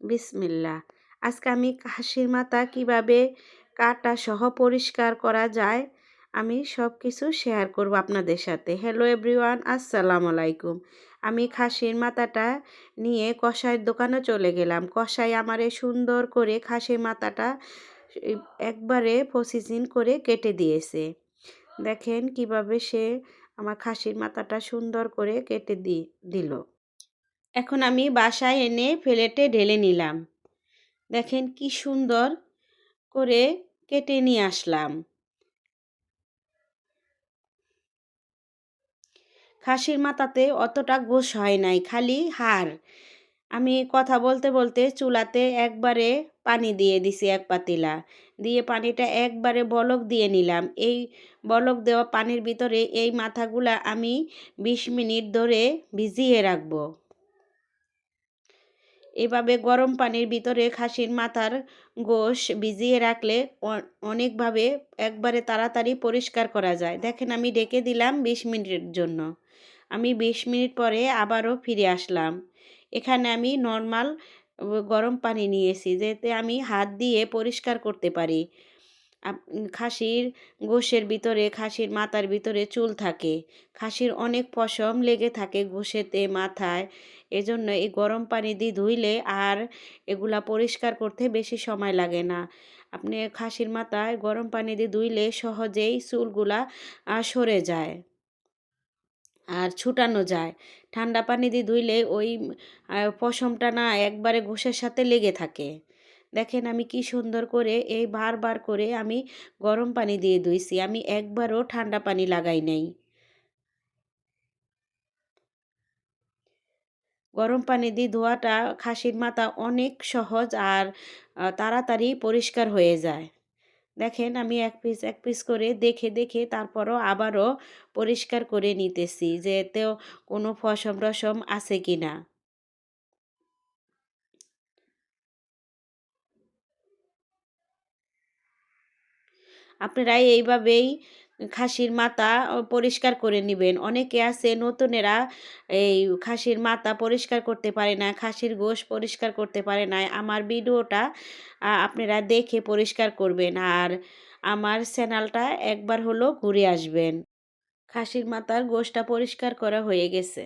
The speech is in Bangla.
বিসমিল্লাহ। আজকে আমি হাঁসের মাথা কিভাবে কাটা সহ পরিষ্কার করা যায় আমি সব কিছু শেয়ার করব আপনাদের সাথে। হ্যালো এভরিওয়ান, আসসালামু আলাইকুম। আমি খাসির মাথাটা নিয়ে কসাইয়ের দোকানে চলে গেলাম। কসাই আমারে সুন্দর করে খাসির মাথাটা এই একবারে প্রসেসিং করে কেটে দিয়েছে। দেখেন কিভাবে সে আমার খাসির মাথাটা সুন্দর করে কেটে দিল। এখন আমি বাসায় এনে প্লেটে ঢেলে নিলাম। দেখেন কি সুন্দর করে কেটে নিয়ে আসলাম। খাসির মাথাতে অতটা গোশ হয় নাই, খালি হাড়। আমি কথা বলতে বলতে চুলাতে একবারে পানি দিয়ে দিছি, এক পাতিলা দিয়ে পানিটা একবারে বলক দিয়ে নিলাম। এই বলক দেওয়া পানির ভিতরে এই মাথাগুলা আমি 20 মিনিট ধরে ভিজিয়ে রাখবো। এভাবে গরম পানির ভিতরে খাসির মাথার গোশ ভিজিয়ে রাখলে অনেকভাবে একবারে তাড়াতাড়ি পরিষ্কার করা যায়। দেখেন আমি ঢেকে দিলাম 20 মিনিটের জন্য। আমি 20 মিনিট পরে আবারও ফিরে আসলাম। এখানে আমি নর্মাল গরম পানি নিয়েছি, যাতে আমি হাত দিয়ে পরিষ্কার করতে পারি। খাসির গোশের ভিতরে, খাসির মাথার ভিতরে চুল থাকে। খাসির অনেক পশম লেগে থাকে গোশেতে, মাথায়। এজন্য এই গরম পানি দিয়ে ধুইলে আর এগুলা পরিষ্কার করতে বেশি সময় লাগে না। আপনি খাসির মাথায় গরম পানি দিয়ে ধুইলে সহজেই চুলগুলা সরে যায় আর ছুটানো যায়। ঠান্ডা পানি দিয়ে ধুইলে ওই পশমটা না একবারে গোশের সাথে লেগে থাকে। দেখেন আমি কি সুন্দর করে এই বারবার করে আমি গরম পানি দিয়ে ধুইছি। আমি একবারও ঠান্ডা পানি লাগাই নাই। গরম পানি দিয়ে ধোয়াটা খাসির মাথা অনেক সহজ আর তাড়াতাড়ি পরিষ্কার হয়ে যায়। দেখেন আমি এক পিস এক পিস করে দেখে দেখে তারপরও আবারও পরিষ্কার করে নিতেছি যে এতেও কোনো পশম টশম আছে কি না। আপনারা এইভাবেই খাসির মাথা পরিষ্কার করে নিবেন। অনেকে আছে নতুনেরা এই খাসির মাথা পরিষ্কার করতে পারে না, খাসির গোশ পরিষ্কার করতে পারে না। আমার ভিডিওটা আপনারা দেখে পরিষ্কার করবেন আর আমার চ্যানেলটা একবার হলেও ঘুরে আসবেন। খাসির মাথার গোশটা পরিষ্কার করা হয়ে গেছে।